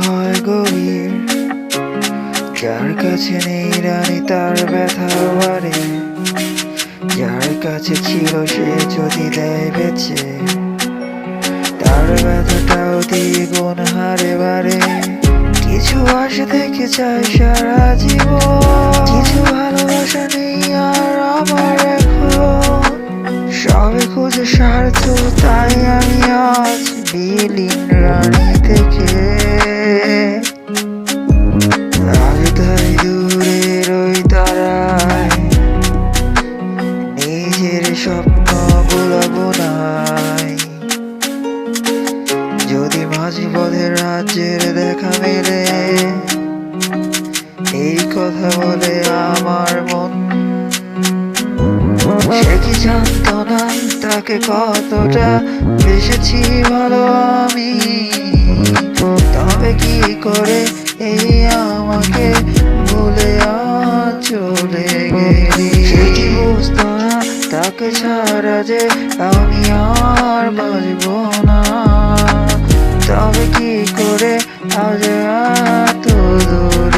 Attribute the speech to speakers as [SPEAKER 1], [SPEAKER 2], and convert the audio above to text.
[SPEAKER 1] হয় গভীর, যার কাছে নেই রানী তার ব্যথা বাড়ে, যার কাছে ছিল সে যদি দেয় বেঁচে, তার ব্যথাটাও দ্বিগুণ হারে বাড়ে। কিছু আশা থেকে চাই সারা জীবন, কিছু ভালোবাসা নেই আর আমার এখন, সবে খুঁজে স্বার্থ তাই আমি আজ বিলীন রানী থেকে। আজ তাই দূরের ওই তারায় নিজের স্বপ্নগুলো বোনাই, যদি মাঝে পথে রাজ্যের দেখা মেলে, এই কথা বলে আমার মন। সে কি জানতো না তাকে কতটা বেসেছি ভালো আমি, তবে কি করে এই আমাকে ভুলে আজ চলে গেলি। সে কি বুঝতো না তাকে ছাড়া যে আমি আর বাঁচবো না, তবে কি করে আজ এত দূর